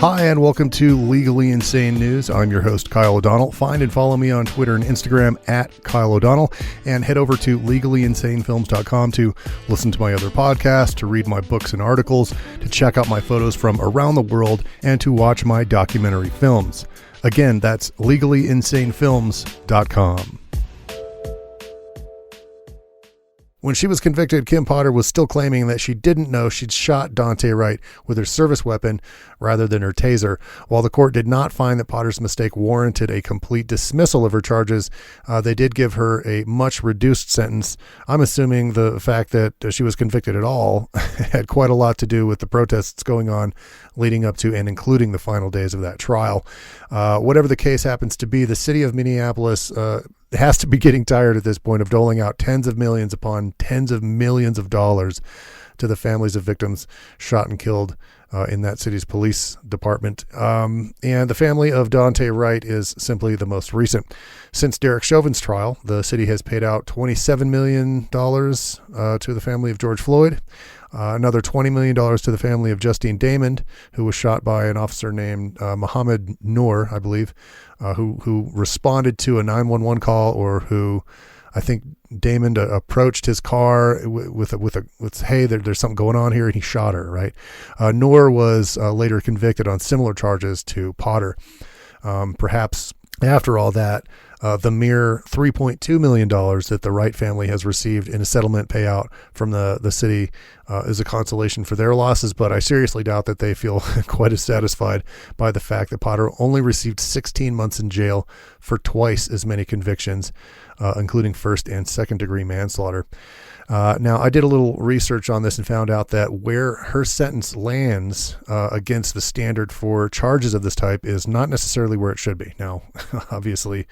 Hi, and welcome to Legally Insane News. I'm your host, Kyle O'Donnell. Find and follow me on Twitter and Instagram at Kyle O'Donnell, and head over to legallyinsanefilms.com to listen to my other podcasts, to read my books and articles, to check out my photos from around the world, and to watch my documentary films. Again, that's legallyinsanefilms.com. When she was convicted, Kim Potter was still claiming that she didn't know she'd shot Daunte Wright with her service weapon rather than her taser. While the court did not find that Potter's mistake warranted a complete dismissal of her charges, they did give her a much reduced sentence. I'm assuming the fact that she was convicted at all had quite a lot to do with the protests going on leading up to and including the final days of that trial. Whatever the case happens to be, the city of Minneapolis has to be getting tired at this point of doling out tens of millions upon tens of millions of dollars to the families of victims shot and killed in that city's police department. And the family of Daunte Wright is simply the most recent. Since Derek Chauvin's trial, the city has paid out $27 million to the family of George Floyd, another $20 million to the family of Justine Damond, who was shot by an officer named Mohammed Noor, I believe, who responded to a 911 call, or who I think Damond approached his car with hey, there's something going on here, and he shot her, right? Noor was later convicted on similar charges to Potter. Perhaps after all that, the mere $3.2 million that the Wright family has received in a settlement payout from the city is a consolation for their losses, but I seriously doubt that they feel quite as satisfied by the fact that Potter only received 16 months in jail for twice as many convictions, including first and second degree manslaughter. Now, I did a little research on this and found out that where her sentence lands against the standard for charges of this type is not necessarily where it should be. Now, obviously,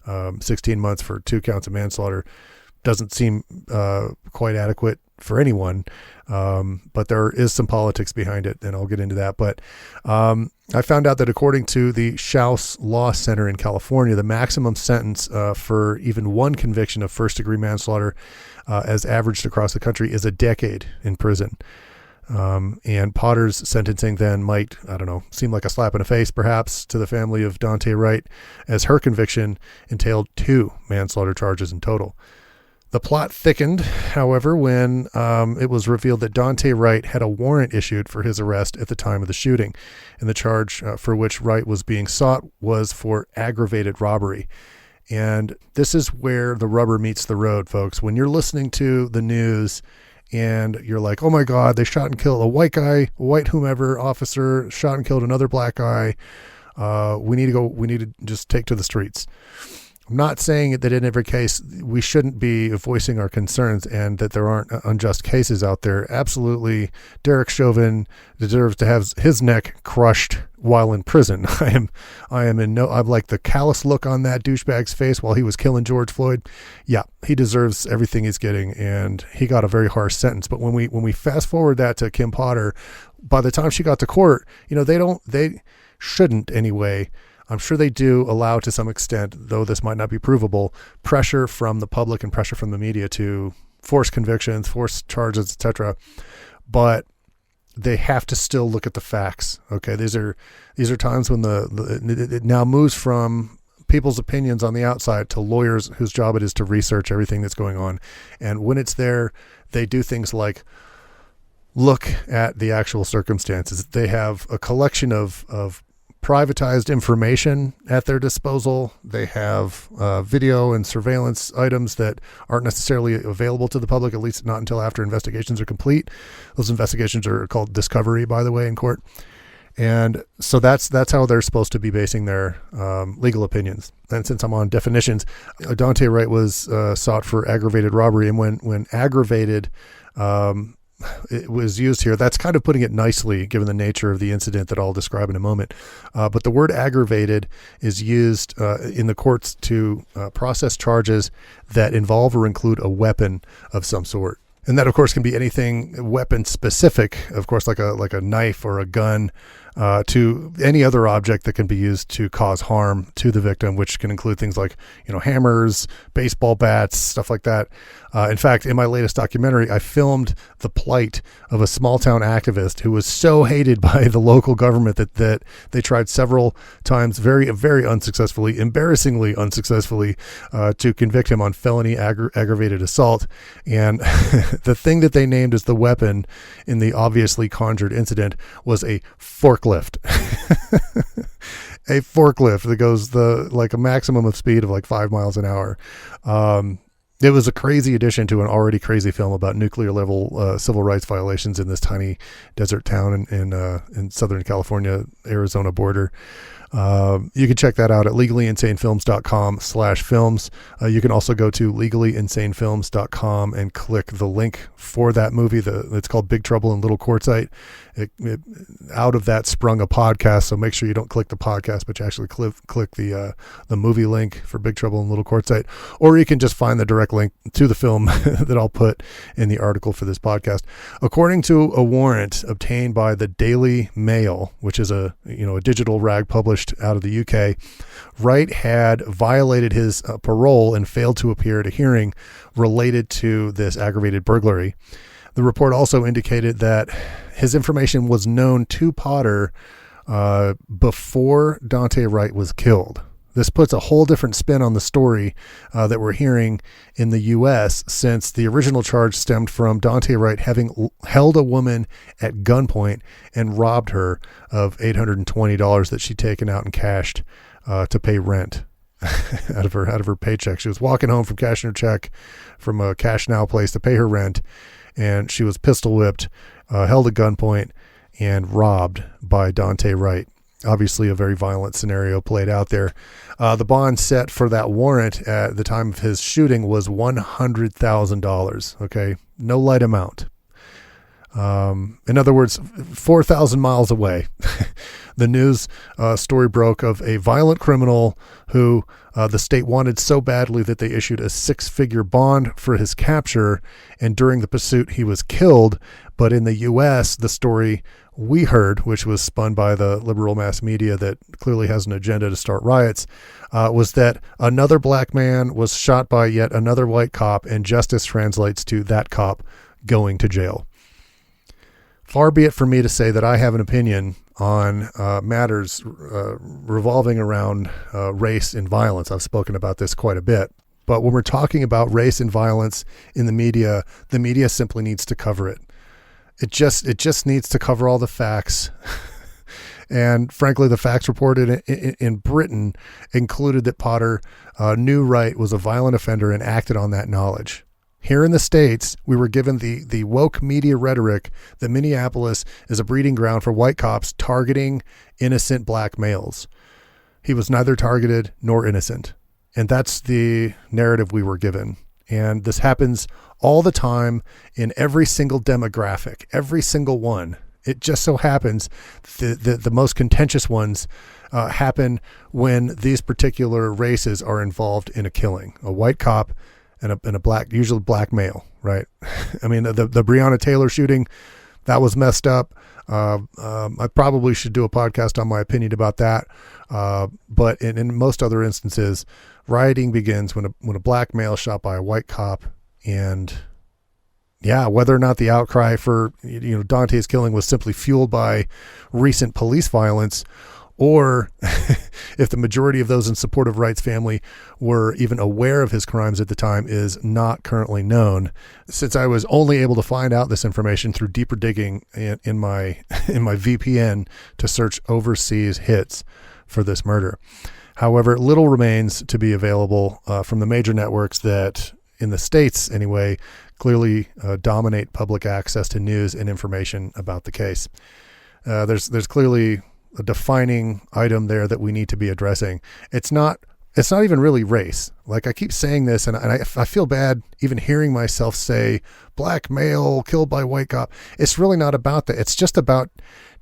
16 months for 2 counts of manslaughter doesn't seem quite adequate for anyone, but there is some politics behind it, and I'll get into that. But I found out that according to the Schaus Law Center in California, the maximum sentence for even one conviction of first-degree manslaughter as averaged across the country is a decade in prison. And Potter's sentencing then might, I don't know, seem like a slap in the face perhaps to the family of Daunte Wright, as her conviction entailed 2 manslaughter charges in total. The plot thickened, however, when it was revealed that Daunte Wright had a warrant issued for his arrest at the time of the shooting, and the charge for which Wright was being sought was for aggravated robbery. And this is where the rubber meets the road, folks. When you're listening to the news and you're like, oh my God, they shot and killed a white guy, a white whomever officer shot and killed another black guy. We need to just take to the streets. I'm not saying that in every case we shouldn't be voicing our concerns and that there aren't unjust cases out there. Absolutely, Derek Chauvin deserves to have his neck crushed while in prison. I'm like the callous look on that douchebag's face while he was killing George Floyd. Yeah, he deserves everything he's getting, and he got a very harsh sentence. But when we fast forward that to Kim Potter, by the time she got to court, they shouldn't anyway. I'm sure they do allow, to some extent, though this might not be provable, pressure from the public and pressure from the media to force convictions, force charges, etc. But they have to still look at the facts. Okay, these are times when it now moves from people's opinions on the outside to lawyers whose job it is to research everything that's going on. And when it's there, they do things like look at the actual circumstances. They have a collection of privatized information at their disposal. They have video and surveillance items that aren't necessarily available to the public, at least not until after investigations are complete. Those investigations are called discovery, by the way, in court. And so that's how they're supposed to be basing their legal opinions. And since I'm on definitions, Daunte Wright was sought for aggravated robbery, and when aggravated it was used here, that's kind of putting it nicely given the nature of the incident that I'll describe in a moment. But the word aggravated is used in the courts to process charges that involve or include a weapon of some sort. And that, of course, can be anything weapon specific, of course, like a knife or a gun, to any other object that can be used to cause harm to the victim, which can include things like, hammers, baseball bats, stuff like that. In fact, in my latest documentary, I filmed the plight of a small town activist who was so hated by the local government that they tried several times, very, very unsuccessfully, embarrassingly unsuccessfully, to convict him on felony aggravated assault. And the thing that they named as the weapon in the obviously conjured incident was a forklift. A forklift that goes a maximum of speed of like 5 miles an hour. It was a crazy addition to an already crazy film about nuclear level civil rights violations in this tiny desert town in Southern California, Arizona border. You can check that out at legallyinsanefilms.com/films. You can also go to legallyinsanefilms.com and click the link for that movie. It's called Big Trouble in Little Quartzsite. Out of that sprung a podcast, so make sure you don't click the podcast, but you actually click the movie link for Big Trouble in Little Quartzsite, or you can just find the direct link to the film that I'll put in the article for this podcast. According to a warrant obtained by the Daily Mail, which is a digital rag published out of the UK, Wright had violated his parole and failed to appear at a hearing related to this aggravated burglary. The report also indicated that his information was known to Potter before Daunte Wright was killed. This puts a whole different spin on the story that we're hearing in the U.S., since the original charge stemmed from Daunte Wright having held a woman at gunpoint and robbed her of $820 that she'd taken out and cashed to pay rent out of her paycheck. She was walking home from cashing her check from a Cash Now place to pay her rent, and she was pistol whipped, held at gunpoint, and robbed by Daunte Wright. Obviously a very violent scenario played out there. The bond set for that warrant at the time of his shooting was $100,000. Okay. No light amount. In other words, 4,000 miles away, the news story broke of a violent criminal who the state wanted so badly that they issued a 6-figure bond for his capture. And during the pursuit, he was killed. But in the U.S., the story we heard, which was spun by the liberal mass media that clearly has an agenda to start riots, was that another black man was shot by yet another white cop, and justice translates to that cop going to jail. Far be it from me to say that I have an opinion on matters revolving around race and violence. I've spoken about this quite a bit. But when we're talking about race and violence in the media simply needs to cover it. It just needs to cover all the facts. And frankly, the facts reported in Britain included that Potter knew Wright was a violent offender and acted on that knowledge. Here in the States, we were given the woke media rhetoric that Minneapolis is a breeding ground for white cops targeting innocent black males. He was neither targeted nor innocent. And that's the narrative we were given. And this happens all the time in every single demographic, every single one. It just so happens the most contentious ones happen when these particular races are involved in a killing. A white cop and a black, usually black male, right? I mean, the Breonna Taylor shooting, that was messed up. I probably should do a podcast on my opinion about that. But in most other instances, rioting begins when a black male is shot by a white cop. And yeah, whether or not the outcry for Daunte's killing was simply fueled by recent police violence, or if the majority of those in support of Wright's family were even aware of his crimes at the time, is not currently known, since I was only able to find out this information through deeper digging in my VPN to search overseas hits for this murder. However, little remains to be available from the major networks that, in the States anyway, clearly dominate public access to news and information about the case. There's clearly a defining item there that we need to be addressing. It's not even really race. Like, I keep saying this, and I feel bad even hearing myself say black male killed by white cop. It's really not about that. It's just about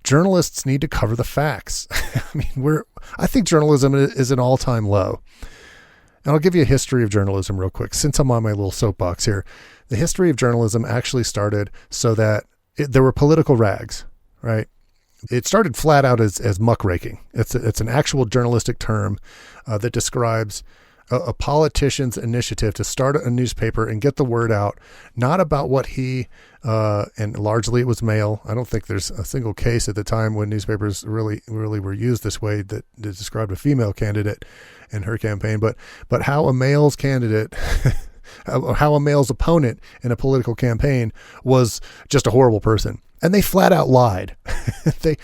journalists need to cover the facts. I mean, I think journalism is an all-time low. And I'll give you a history of journalism real quick, since I'm on my little soapbox here. The history of journalism actually started so that there were political rags, right? It started flat out as muckraking. It's an actual journalistic term that describes a politician's initiative to start a newspaper and get the word out, not about what he, and largely it was mail. I don't think there's a single case at the time when newspapers really were used this way that described a female candidate in her campaign, but how a male's candidate, how a male's opponent in a political campaign was just a horrible person. And they flat out lied. They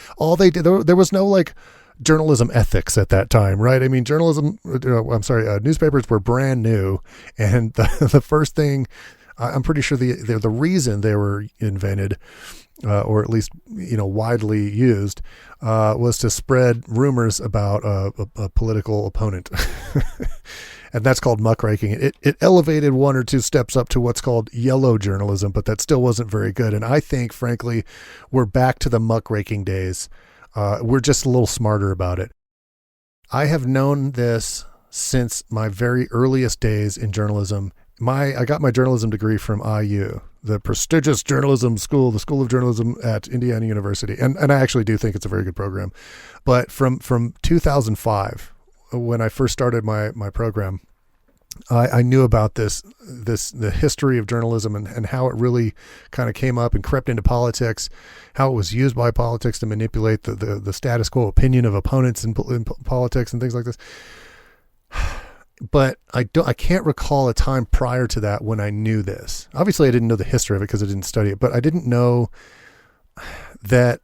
did, there was no like journalism ethics at that time, right? I mean, newspapers were brand new, and the first thing, I'm pretty sure the reason they were invented, or at least widely used, was to spread rumors about a political opponent. And that's called muckraking. It elevated one or two steps up to what's called yellow journalism, but that still wasn't very good. And I think, frankly, we're back to the muckraking days. We're just a little smarter about it. I have known this since my very earliest days in journalism. I got my journalism degree from IU, the prestigious journalism school, the School of Journalism at Indiana University. And I actually do think it's a very good program. But from 2005, when I first started my program, I knew about the history of journalism and how it really kind of came up and crept into politics, how it was used by politics to manipulate the status quo opinion of opponents in politics and things like this. But I can't recall a time prior to that when I knew this. Obviously, I didn't know the history of it because I didn't study it, but I didn't know that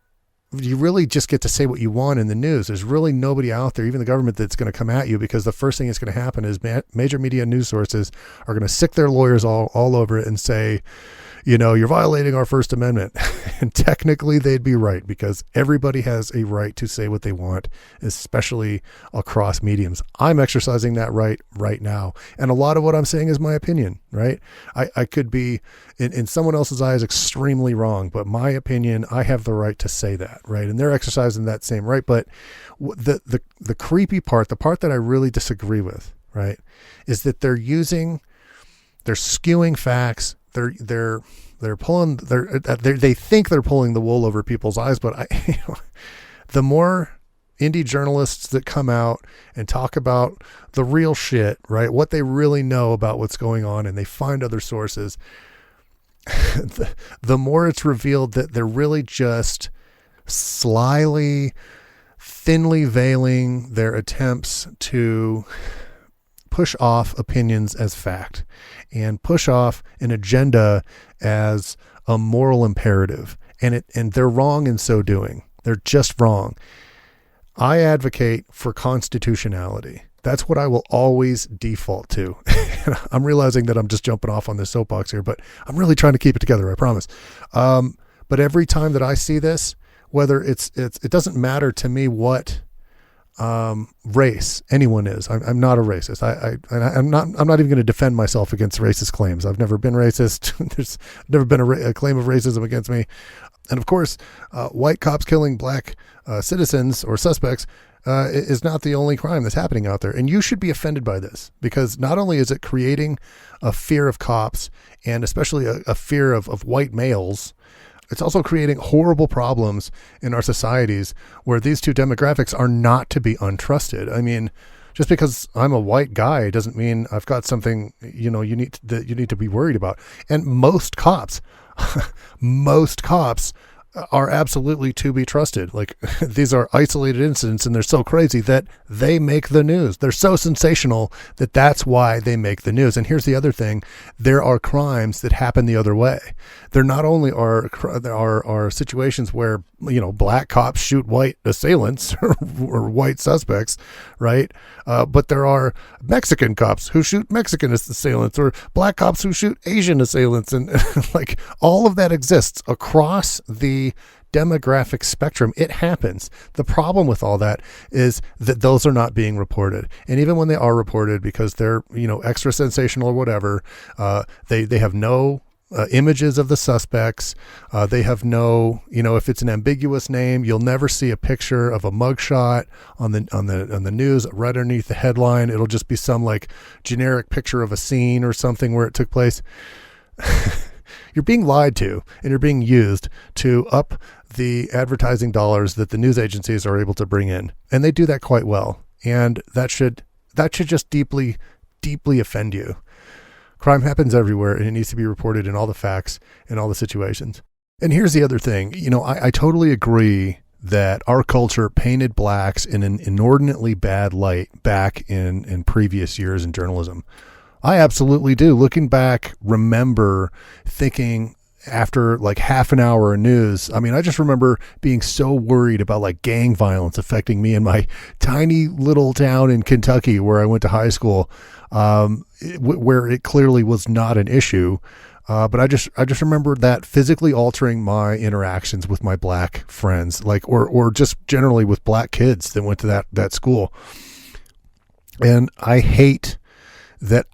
you really just get to say what you want in the news. There's really nobody out there, even the government, that's going to come at you, because the first thing that's going to happen is major media news sources are going to sick their lawyers all over it and say, you're violating our First Amendment. And technically they'd be right, because everybody has a right to say what they want, especially across mediums. I'm exercising that right now. And a lot of what I'm saying is my opinion, right? I could be, in someone else's eyes, extremely wrong, but my opinion, I have the right to say that, right? And they're exercising that same right. But the creepy part, the part that I really disagree with, right, is that they're skewing facts. They think they're pulling the wool over people's eyes, but the more indie journalists that come out and talk about the real shit, right, what they really know about what's going on, and they find other sources, the more it's revealed that they're really just slyly, thinly veiling their attempts to push off opinions as fact and push off an agenda as a moral imperative. And they're wrong in so doing. They're just wrong. I advocate for constitutionality. That's what I will always default to. I'm realizing that I'm just jumping off on this soapbox here, but I'm really trying to keep it together, I promise. But every time that I see this, whether it doesn't matter to me what race anyone is. I'm not a racist. I'm not even going to defend myself against racist claims. I've never been racist. There's never been a claim of racism against me. And of course, white cops killing black citizens or suspects is not the only crime that's happening out there. And you should be offended by this, because not only is it creating a fear of cops, and especially a fear of white males, it's also creating horrible problems in our societies where these two demographics are not to be untrusted. I mean, just because I'm a white guy doesn't mean I've got something, you need to be worried about. And most cops are absolutely to be trusted. Like, these are isolated incidents, and they're so crazy that they make the news. They're so sensational that that's why they make the news. And here's the other thing. There are crimes that happen the other way. There not only are situations where, black cops shoot white assailants or white suspects, right? But there are Mexican cops who shoot Mexican assailants, or black cops who shoot Asian assailants. And like, all of that exists across the demographic spectrum. It happens. The problem with all that is that those are not being reported. And even when they are reported, because they're, extra sensational or whatever, they have no images of the suspects. They have no, if it's an ambiguous name, you'll never see a picture of a mugshot on the news right underneath the headline. It'll just be some like generic picture of a scene or something where it took place. you're being lied to, and you're being used to up the advertising dollars that the news agencies are able to bring in. And they do that quite well. And that should just deeply, deeply offend you. Crime happens everywhere, and it needs to be reported in all the facts in all the situations. And here's the other thing. I totally agree that our culture painted blacks in an inordinately bad light back in previous years in journalism. I absolutely do. Looking back, remember thinking after like half an hour of news, I just remember being so worried about like gang violence affecting me in my tiny little town in Kentucky where I went to high school, where it clearly was not an issue. But I just remember that physically altering my interactions with my black friends, or just generally with black kids that went to that school. And I hate that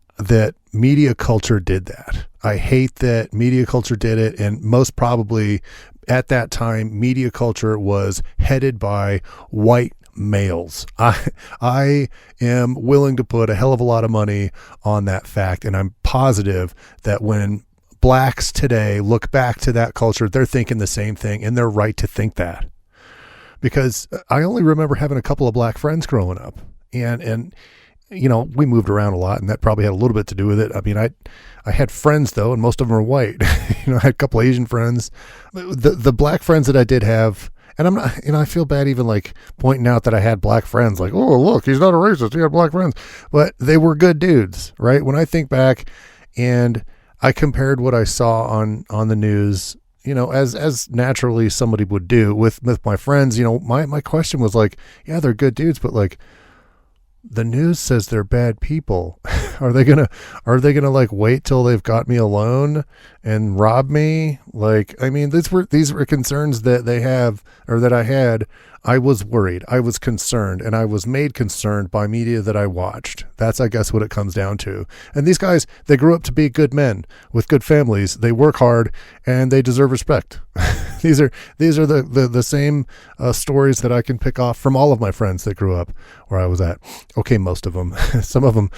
media culture did that. I hate that media culture did it. And most probably at that time, media culture was headed by white males. I am willing to put a hell of a lot of money on that fact. And I'm positive that when blacks today look back to that culture, they're thinking the same thing, and they're right to think that. Because I only remember having a couple of black friends growing up, and we moved around a lot, and that probably had a little bit to do with it. I had friends though, and most of them were white. I had a couple of Asian friends. The black friends that I did have, and I'm not, I feel bad even like pointing out that I had black friends, like, oh, look, he's not a racist, he had black friends, but they were good dudes, right? When I think back and I compared what I saw on the news, as naturally somebody would do with my friends, my question was like, yeah, they're good dudes, but like, the news says they're bad people. Are they gonna like wait till they've got me alone and rob me? Like, these were concerns that they have, or that I had. I was worried, I was concerned, and I was made concerned by media that I watched. That's, I guess, what it comes down to. And these guys, they grew up to be good men with good families. They work hard, and they deserve respect. These are the same stories that I can pick off from all of my friends that grew up where I was at. Okay, most of them. Some of them,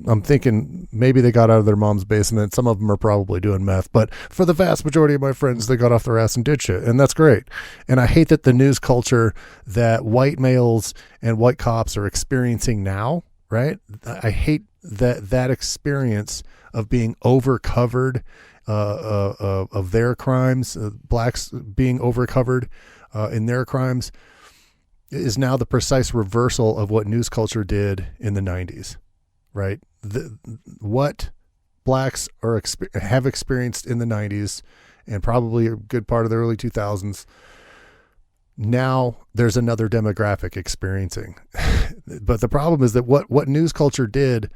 I'm thinking maybe they got out of their mom's basement. Some of them are probably doing meth, but for the vast majority of my friends, they got off their ass and did shit, and that's great. And I hate that the news culture that white males and white cops are experiencing now, right? I hate that experience of being overcovered of their crimes, blacks being overcovered in their crimes, is now the precise reversal of what news culture did in the 90s. Right? What blacks have experienced in the 90s and probably a good part of the early 2000s, now there's another demographic experiencing. But the problem is that what news culture did,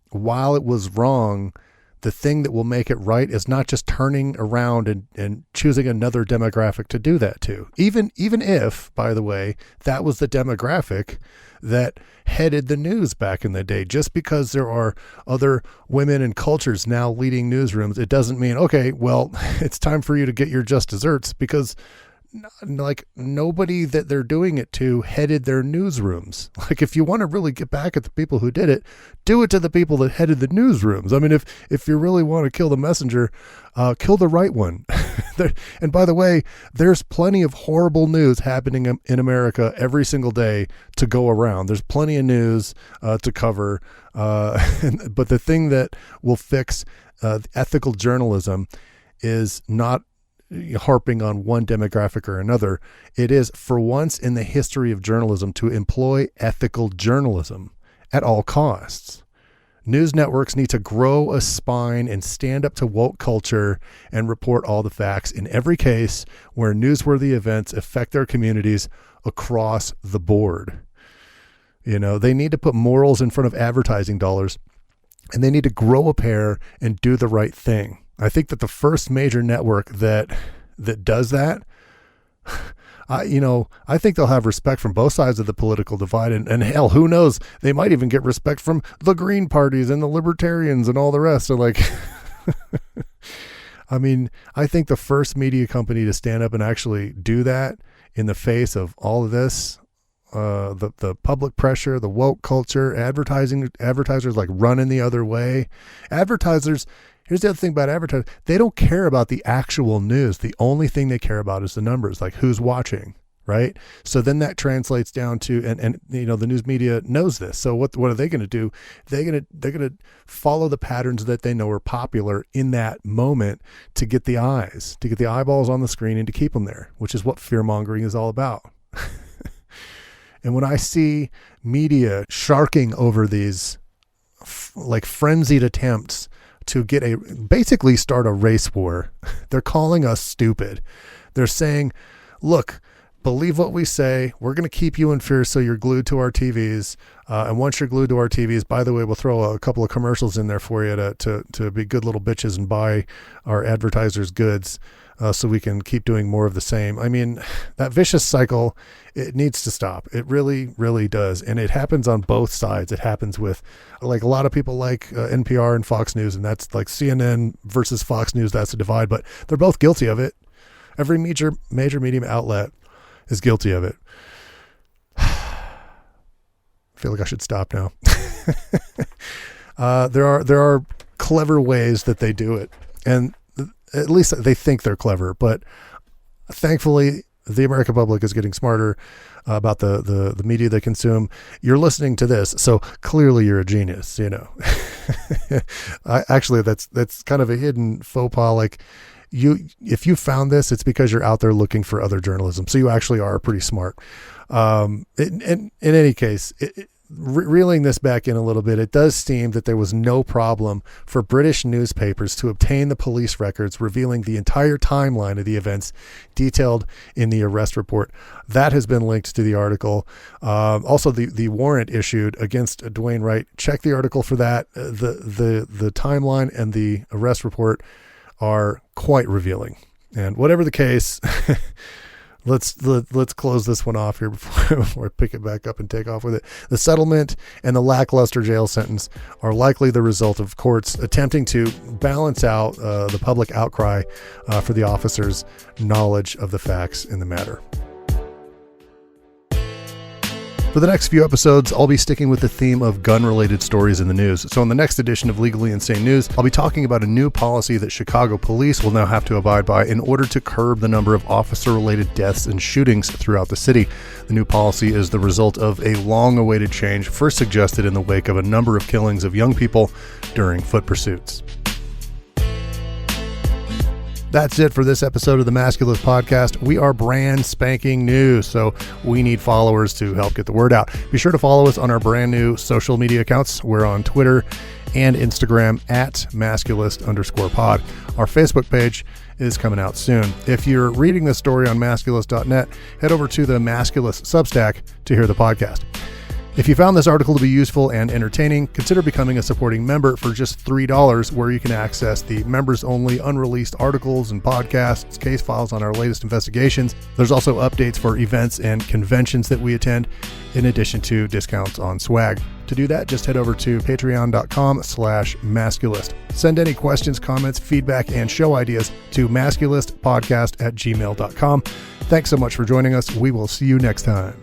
while it was wrong, the thing that will make it right is not just turning around and choosing another demographic to do that to. Even if, by the way, that was the demographic that headed the news back in the day. Just because there are other women and cultures now leading newsrooms, it doesn't mean, okay, well, it's time for you to get your just desserts, because like nobody that they're doing it to headed their newsrooms. Like, if you want to really get back at the people who did it, do it to the people that headed the newsrooms. If you really want to kill the messenger, kill the right one. And by the way, there's plenty of horrible news happening in America every single day to go around. There's plenty of news to cover. But the thing that will fix ethical journalism is not harping on one demographic or another. It is, for once in the history of journalism, to employ ethical journalism at all costs. News networks need to grow a spine and stand up to woke culture and report all the facts in every case where newsworthy events affect their communities across the board. They need to put morals in front of advertising dollars, and they need to grow a pair and do the right thing. I think that the first major network that does that, I think they'll have respect from both sides of the political divide, and hell, who knows? They might even get respect from the Green parties and the Libertarians and all the rest. So like, I think the first media company to stand up and actually do that in the face of all of this, the public pressure, the woke culture, advertisers like running the other way. Advertisers, Here's the other thing about advertising. They don't care about the actual news. The only thing they care about is the numbers, like who's watching, right? So then that translates down to, and you know, the news media knows this. So what are they going to do? They're going to follow the patterns that they know are popular in that moment to get the eyes, to get the eyeballs on the screen and to keep them there, which is what fear mongering is all about. And when I see media sharking over these like frenzied attempts to basically start a race war, they're calling us stupid. They're saying, look, believe what we say. We're going to keep you in fear so you're glued to our TVs. And once you're glued to our TVs, by the way, we'll throw a couple of commercials in there for you to be good little bitches and buy our advertisers' goods so we can keep doing more of the same. I mean, that vicious cycle, it needs to stop. It really, really does. And it happens on both sides. It happens with, like, a lot of people like NPR and Fox News, and that's like CNN versus Fox News. That's a divide, but they're both guilty of it. Every major media outlet is guilty of it. I feel like I should stop now. There are clever ways that they do it, and at least they think they're clever. But thankfully, the American public is getting smarter about the media they consume. You're listening to this, so clearly you're a genius. You know, actually, that's kind of a hidden faux pas. Like, if you found this, it's because you're out there looking for other journalism. So you actually are pretty smart. In any case, reeling this back in a little bit, it does seem that there was no problem for British newspapers to obtain the police records revealing the entire timeline of the events detailed in the arrest report. That has been linked to the article. Also, the warrant issued against Daunte Wright. Check the article for that. The timeline and the arrest report are quite revealing. And whatever the case, let's close this one off here before I pick it back up and take off with it. The settlement and the lackluster jail sentence are likely the result of courts attempting to balance out the public outcry for the officers' knowledge of the facts in the matter. For the next few episodes, I'll be sticking with the theme of gun-related stories in the news. So in the next edition of Legally Insane News, I'll be talking about a new policy that Chicago police will now have to abide by in order to curb the number of officer-related deaths and shootings throughout the city. The new policy is the result of a long-awaited change first suggested in the wake of a number of killings of young people during foot pursuits. That's it for this episode of the Masculist Podcast. We are brand spanking new, so we need followers to help get the word out. Be sure to follow us on our brand new social media accounts. We're on Twitter and Instagram at masculist_pod. Our Facebook page is coming out soon. If you're reading this story on masculist.net, head over to the Masculist Substack to hear the podcast. If you found this article to be useful and entertaining, consider becoming a supporting member for just $3, where you can access the members-only unreleased articles and podcasts, case files on our latest investigations. There's also updates for events and conventions that we attend, in addition to discounts on swag. To do that, just head over to patreon.com/masculist. Send any questions, comments, feedback, and show ideas to masculistpodcast@gmail.com. Thanks so much for joining us. We will see you next time.